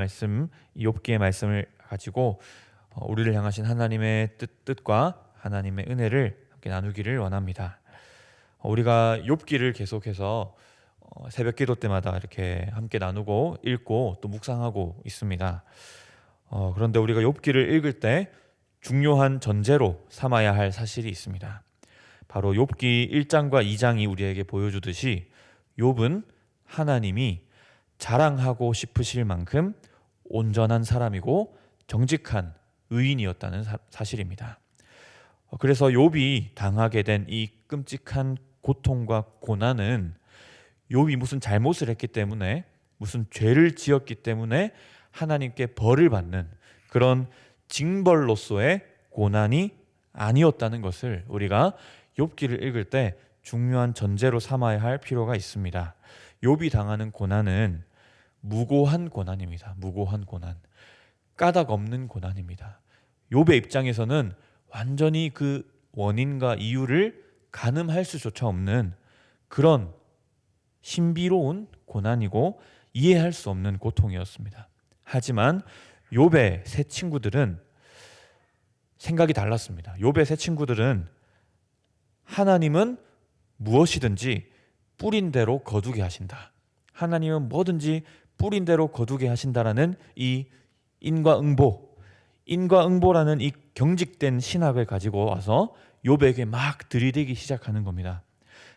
말씀, 욥기의 말씀을 가지고 우리를 향하신 하나님의 뜻과 하나님의 은혜를 함께 나누기를 원합니다. 우리가 욥기를 계속해서 새벽 기도 때마다 이렇게 함께 나누고 읽고 또 묵상하고 있습니다. 그런데 우리가 욥기를 읽을 때 중요한 전제로 삼아야 할 사실이 있습니다. 바로 욥기 1장과 2장이 우리에게 보여주듯이 욥은 하나님이 자랑하고 싶으실 만큼 온전한 사람이고 정직한 의인이었다는 사실입니다. 그래서 욥이 당하게 된 이 끔찍한 고통과 고난은 욥이 무슨 잘못을 했기 때문에, 무슨 죄를 지었기 때문에 하나님께 벌을 받는 그런 징벌로서의 고난이 아니었다는 것을 우리가 욥기를 읽을 때 중요한 전제로 삼아야 할 필요가 있습니다. 욥이 당하는 고난은 무고한 고난입니다. 무고한 고난, 까닭 없는 고난입니다. 욥의 입장에서는 완전히 그 원인과 이유를 가늠할 수조차 없는 그런 신비로운 고난이고 이해할 수 없는 고통이었습니다. 하지만 욥의 세 친구들은 생각이 달랐습니다. 욥의 세 친구들은 하나님은 무엇이든지 뿌린 대로 거두게 하신다. 하나님은 뭐든지 뿌린 대로 거두게 하신다라는 이 인과응보라는 이 경직된 신학을 가지고 와서 욥에게 막 들이대기 시작하는 겁니다.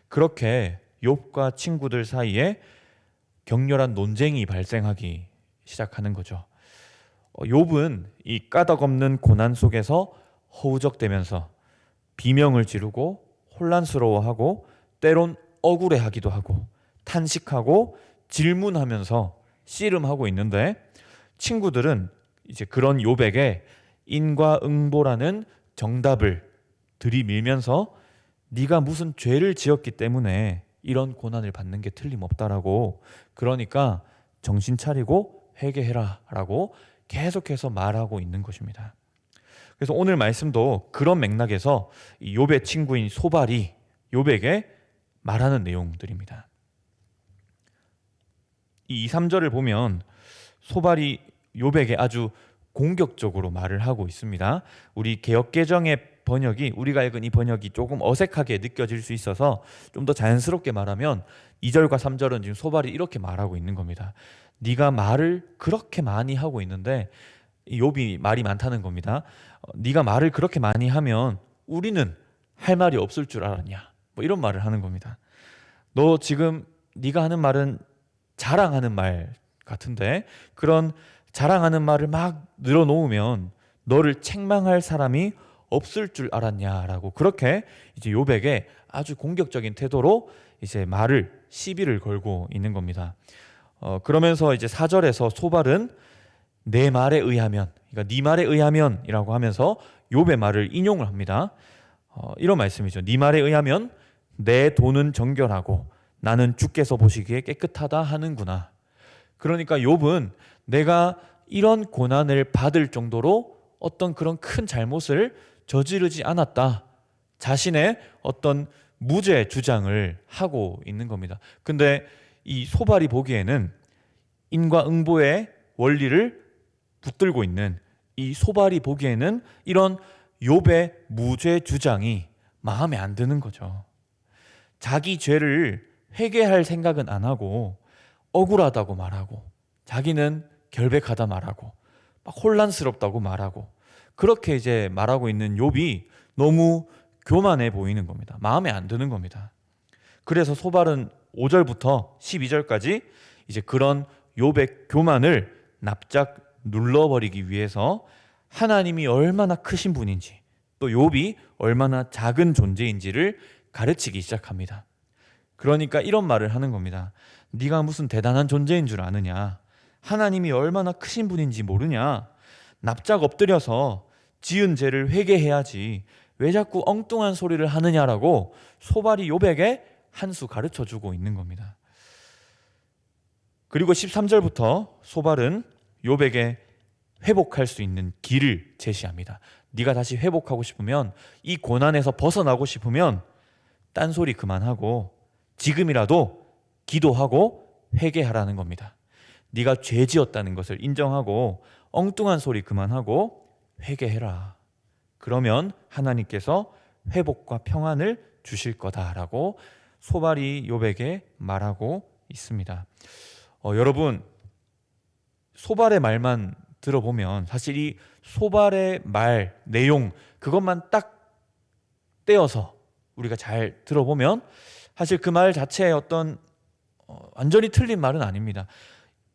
그렇게 욥과 친구들 사이에 격렬한 논쟁이 발생하기 시작하는 거죠. 욥은 이 까닭 없는 고난 속에서 허우적대면서 비명을 지르고 혼란스러워하고 때론 억울해하기도 하고 탄식하고 질문하면서 씨름하고 있는데, 친구들은 이제 그런 욥에게 인과응보라는 정답을 들이밀면서 네가 무슨 죄를 지었기 때문에 이런 고난을 받는 게 틀림없다라고, 그러니까 정신 차리고 회개해라 라고 계속해서 말하고 있는 것입니다. 그래서 오늘 말씀도 그런 맥락에서 이 욥의 친구인 소발이 욥에게 말하는 내용들입니다. 이 2, 3절을 보면 소발이 욥에게 아주 공격적으로 말을 하고 있습니다. 우리 개역개정의 번역이, 우리가 읽은 이 번역이 조금 어색하게 느껴질 수 있어서 좀 더 자연스럽게 말하면 2절과 3절은 지금 소발이 이렇게 말하고 있는 겁니다. 네가 말을 그렇게 많이 하고 있는데, 욥이 말이 많다는 겁니다. 네가 말을 그렇게 많이 하면 우리는 할 말이 없을 줄 알았냐, 뭐 이런 말을 하는 겁니다. 너 지금 네가 하는 말은 자랑하는 말 같은데, 그런 자랑하는 말을 막 늘어놓으면 너를 책망할 사람이 없을 줄 알았냐라고, 그렇게 이제 욥에게 아주 공격적인 태도로 이제 시비를 걸고 있는 겁니다. 그러면서 이제 4절에서 소발은 내 말에 의하면, 그러니까 네 말에 의하면이라고 하면서 욥의 말을 인용을 합니다. 이런 말씀이죠. 네 말에 의하면 내 돈은 정결하고 나는 주께서 보시기에 깨끗하다 하는구나. 그러니까 욥은 내가 이런 고난을 받을 정도로 어떤 그런 큰 잘못을 저지르지 않았다, 자신의 어떤 무죄 주장을 하고 있는 겁니다. 근데 이 소발이 보기에는 인과응보의 원리를 붙들고 있는 이 소발이 보기에는 이런 욥의 무죄 주장이 마음에 안 드는 거죠. 자기 죄를 회개할 생각은 안 하고 억울하다고 말하고, 자기는 결백하다 말하고, 막 혼란스럽다고 말하고, 그렇게 이제 말하고 있는 욥이 너무 교만해 보이는 겁니다. 마음에 안 드는 겁니다. 그래서 소발은 5절부터 12절까지 이제 그런 욥의 교만을 납작 눌러버리기 위해서 하나님이 얼마나 크신 분인지, 또 욥이 얼마나 작은 존재인지를 가르치기 시작합니다. 그러니까 이런 말을 하는 겁니다. 네가 무슨 대단한 존재인 줄 아느냐? 하나님이 얼마나 크신 분인지 모르냐? 납작 엎드려서 지은 죄를 회개해야지 왜 자꾸 엉뚱한 소리를 하느냐라고 소발이 욥에게 한 수 가르쳐주고 있는 겁니다. 그리고 13절부터 소발은 욥에게 회복할 수 있는 길을 제시합니다. 네가 다시 회복하고 싶으면, 이 고난에서 벗어나고 싶으면 딴소리 그만하고 지금이라도 기도하고 회개하라는 겁니다. 네가 죄지었다는 것을 인정하고 엉뚱한 소리 그만하고 회개해라. 그러면 하나님께서 회복과 평안을 주실 거다라고 소발이 욥에게 말하고 있습니다. 여러분, 소발의 말만 들어보면 사실 이 소발의 말 내용 그것만 딱 떼어서 우리가 잘 들어보면 사실 그 말 자체의 어떤 완전히 틀린 말은 아닙니다.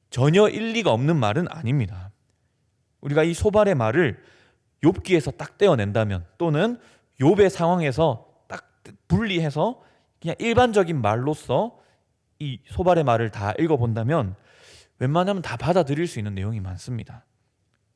전혀 일리가 없는 말은 아닙니다. 우리가 이 소발의 말을 욥기에서 딱 떼어낸다면 또는 욥의 상황에서 딱 분리해서 그냥 일반적인 말로서 이 소발의 말을 다 읽어본다면 웬만하면 다 받아들일 수 있는 내용이 많습니다.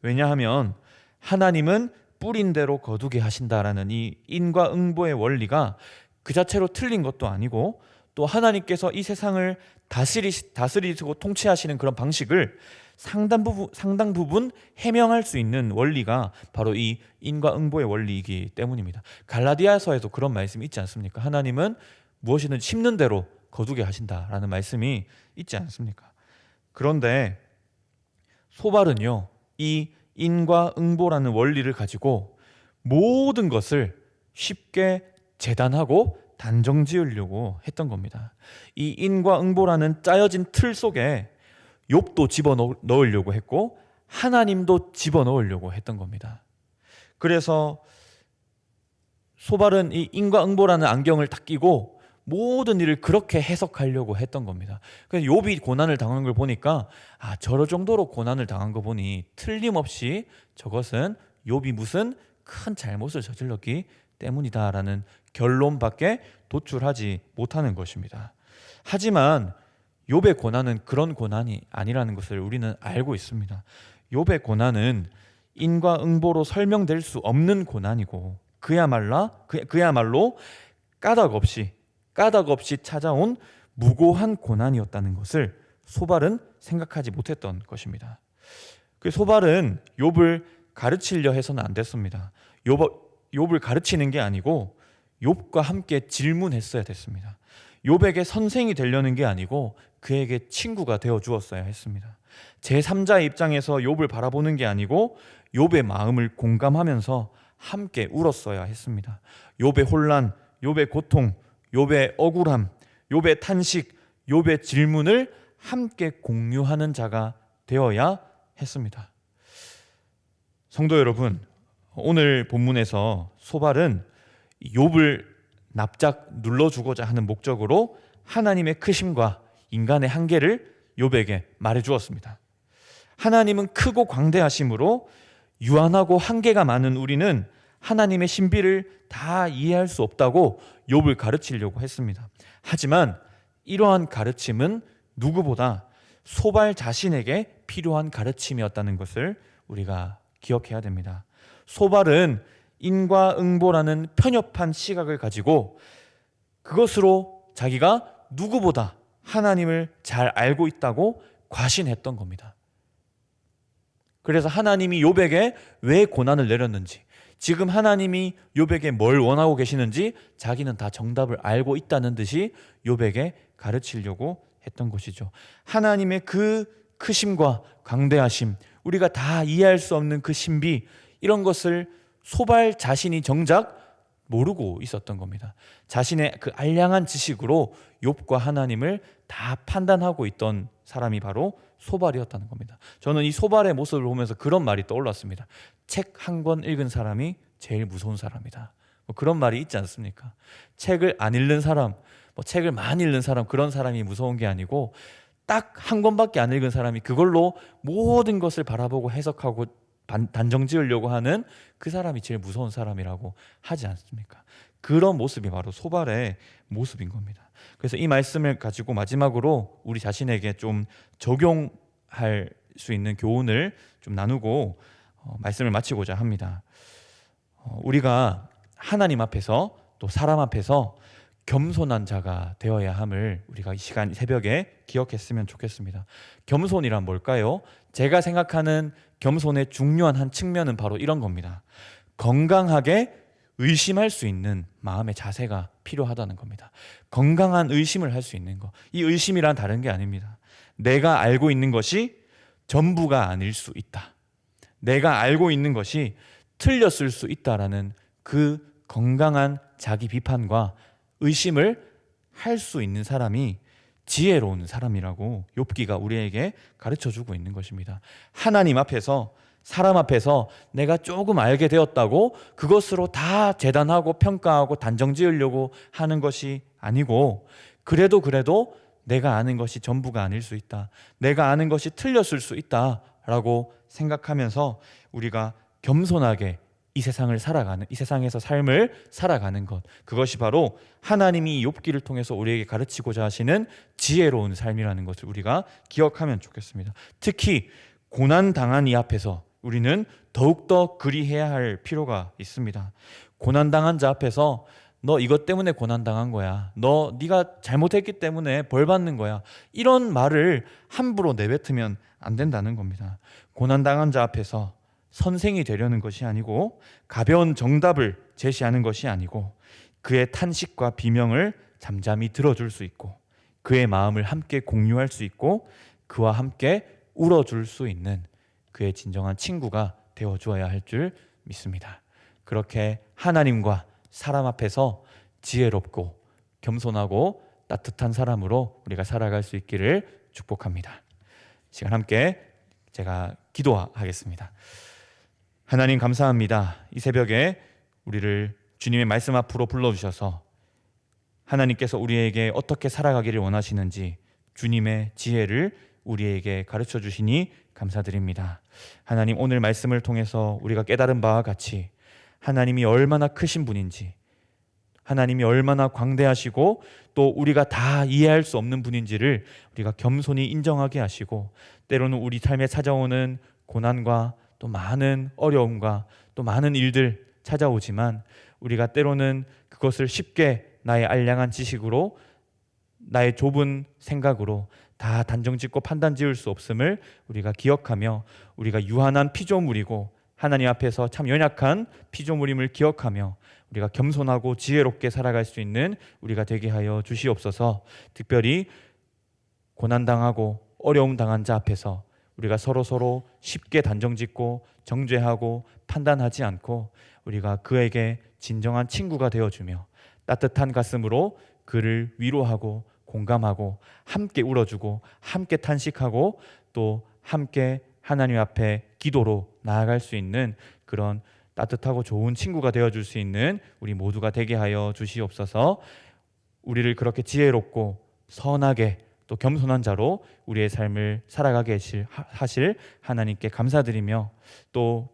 왜냐하면 하나님은 뿌린 대로 거두게 하신다라는 이 인과 응보의 원리가 그 자체로 틀린 것도 아니고 또 하나님께서 이 세상을 다스리시고 통치하시는 그런 방식을 상당 부분 해명할 수 있는 원리가 바로 이 인과 응보의 원리이기 때문입니다. 갈라디아서에도 그런 말씀이 있지 않습니까? 하나님은 무엇이든 심는 대로 거두게 하신다라는 말씀이 있지 않습니까? 그런데 소발은요, 이 인과 응보라는 원리를 가지고 모든 것을 쉽게 재단하고 단정 지으려고 했던 겁니다. 이 인과 응보라는 짜여진 틀 속에 욥도 집어넣으려고 했고 하나님도 집어넣으려고 했던 겁니다. 그래서 소발은 이 인과 응보라는 안경을 딱 끼고 모든 일을 그렇게 해석하려고 했던 겁니다. 그래서 욥이 고난을 당한 걸 보니까 저럴 정도로 고난을 당한 거 보니 틀림없이 저것은 욥이 무슨 큰 잘못을 저질렀기 때문이다라는 결론밖에 도출하지 못하는 것입니다. 하지만 욥의 고난은 그런 고난이 아니라는 것을 우리는 알고 있습니다. 욥의 고난은 인과 응보로 설명될 수 없는 고난이고 그야말로 까닭 없이 찾아온 무고한 고난이었다는 것을 소발은 생각하지 못했던 것입니다. 그 소발은 욥을 가르치려 해서는 안 됐습니다. 욥을 가르치는 게 아니고 욥과 함께 질문했어야 됐습니다. 욥에게 선생이 되려는 게 아니고 그에게 친구가 되어 주었어야 했습니다. 제3자의 입장에서 욥을 바라보는 게 아니고 욥의 마음을 공감하면서 함께 울었어야 했습니다. 욥의 혼란, 욥의 고통, 욥의 억울함, 욥의 탄식, 욥의 질문을 함께 공유하는 자가 되어야 했습니다. 성도 여러분, 오늘 본문에서 소발은 욥을 납작 눌러주고자 하는 목적으로 하나님의 크심과 인간의 한계를 욥에게 말해주었습니다. 하나님은 크고 광대하심으로 유한하고 한계가 많은 우리는 하나님의 신비를 다 이해할 수 없다고 욥을 가르치려고 했습니다. 하지만 이러한 가르침은 누구보다 소발 자신에게 필요한 가르침이었다는 것을 우리가 기억해야 됩니다. 소발은 인과응보라는 편협한 시각을 가지고 그것으로 자기가 누구보다 하나님을 잘 알고 있다고 과신했던 겁니다. 그래서 하나님이 욥에게 왜 고난을 내렸는지, 지금 하나님이 욥에게 뭘 원하고 계시는지 자기는 다 정답을 알고 있다는 듯이 욥에게 가르치려고 했던 것이죠. 하나님의 그 크심과 광대하심, 우리가 다 이해할 수 없는 그 신비, 이런 것을 소발 자신이 정작 모르고 있었던 겁니다. 자신의 그 알량한 지식으로 욥과 하나님을 다 판단하고 있던 사람이 바로 소발이었다는 겁니다. 저는 이 소발의 모습을 보면서 그런 말이 떠올랐습니다. 책 한 권 읽은 사람이 제일 무서운 사람이다. 그런 말이 있지 않습니까? 책을 안 읽는 사람, 책을 많이 읽는 사람, 그런 사람이 무서운 게 아니고 딱 한 권밖에 안 읽은 사람이 그걸로 모든 것을 바라보고 해석하고 단정 지으려고 하는 그 사람이 제일 무서운 사람이라고 하지 않습니까? 그런 모습이 바로 소발의 모습인 겁니다. 그래서 이 말씀을 가지고 마지막으로 우리 자신에게 좀 적용할 수 있는 교훈을 좀 나누고 말씀을 마치고자 합니다. 우리가 하나님 앞에서 또 사람 앞에서 겸손한 자가 되어야 함을 우리가 이 시간 새벽에 기억했으면 좋겠습니다. 겸손이란 뭘까요? 제가 생각하는 겸손의 중요한 한 측면은 바로 이런 겁니다. 건강하게 의심할 수 있는 마음의 자세가 필요하다는 겁니다. 건강한 의심을 할 수 있는 것. 이 의심이란 다른 게 아닙니다. 내가 알고 있는 것이 전부가 아닐 수 있다. 내가 알고 있는 것이 틀렸을 수 있다라는 그 건강한 자기 비판과 의심을 할 수 있는 사람이 지혜로운 사람이라고 욥기가 우리에게 가르쳐주고 있는 것입니다. 하나님 앞에서, 사람 앞에서 내가 조금 알게 되었다고 그것으로 다 재단하고 평가하고 단정 지으려고 하는 것이 아니고, 그래도 내가 아는 것이 전부가 아닐 수 있다, 내가 아는 것이 틀렸을 수 있다라고 생각하면서 우리가 겸손하게 이 세상을 살아가는, 이 세상에서 삶을 살아가는 것, 그것이 바로 하나님이 욥기를 통해서 우리에게 가르치고자 하시는 지혜로운 삶이라는 것을 우리가 기억하면 좋겠습니다. 특히 고난 당한 이 앞에서 우리는 더욱더 그리해야 할 필요가 있습니다. 고난 당한 자 앞에서 너 이것 때문에 고난 당한 거야, 네가 잘못했기 때문에 벌 받는 거야, 이런 말을 함부로 내뱉으면 안 된다는 겁니다. 고난 당한 자 앞에서 선생이 되려는 것이 아니고, 가벼운 정답을 제시하는 것이 아니고, 그의 탄식과 비명을 잠잠히 들어줄 수 있고, 그의 마음을 함께 공유할 수 있고, 그와 함께 울어줄 수 있는 그의 진정한 친구가 되어주어야 할 줄 믿습니다. 그렇게 하나님과 사람 앞에서 지혜롭고 겸손하고 따뜻한 사람으로 우리가 살아갈 수 있기를 축복합니다. 시간 함께 제가 기도하겠습니다. 하나님 감사합니다. 이 새벽에 우리를 주님의 말씀 앞으로 불러주셔서 하나님께서 우리에게 어떻게 살아가기를 원하시는지 주님의 지혜를 우리에게 가르쳐 주시니 감사드립니다. 하나님, 오늘 말씀을 통해서 우리가 깨달은 바와 같이 하나님이 얼마나 크신 분인지, 하나님이 얼마나 광대하시고 또 우리가 다 이해할 수 없는 분인지를 우리가 겸손히 인정하게 하시고, 때로는 우리 삶에 찾아오는 고난과 또 많은 어려움과 또 많은 일들 찾아오지만 우리가 때로는 그것을 쉽게 나의 알량한 지식으로, 나의 좁은 생각으로 다 단정짓고 판단 지을 수 없음을 우리가 기억하며, 우리가 유한한 피조물이고 하나님 앞에서 참 연약한 피조물임을 기억하며 우리가 겸손하고 지혜롭게 살아갈 수 있는 우리가 되게 하여 주시옵소서. 특별히 고난당하고 어려움 당한 자 앞에서 우리가 서로 쉽게 단정짓고 정죄하고 판단하지 않고 우리가 그에게 진정한 친구가 되어주며 따뜻한 가슴으로 그를 위로하고 공감하고 함께 울어주고 함께 탄식하고 또 함께 하나님 앞에 기도로 나아갈 수 있는 그런 따뜻하고 좋은 친구가 되어줄 수 있는 우리 모두가 되게 하여 주시옵소서. 우리를 그렇게 지혜롭고 선하게 또 겸손한 자로 우리의 삶을 살아가게 하실 하나님께 감사드리며, 또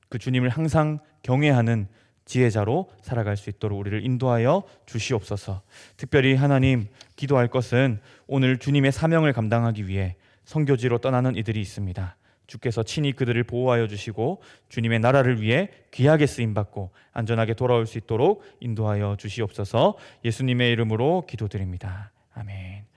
그 주님을 항상 경외하는 지혜자로 살아갈 수 있도록 우리를 인도하여 주시옵소서. 특별히 하나님, 기도할 것은 오늘 주님의 사명을 감당하기 위해 선교지로 떠나는 이들이 있습니다. 주께서 친히 그들을 보호하여 주시고 주님의 나라를 위해 귀하게 쓰임받고 안전하게 돌아올 수 있도록 인도하여 주시옵소서. 예수님의 이름으로 기도드립니다. 아멘.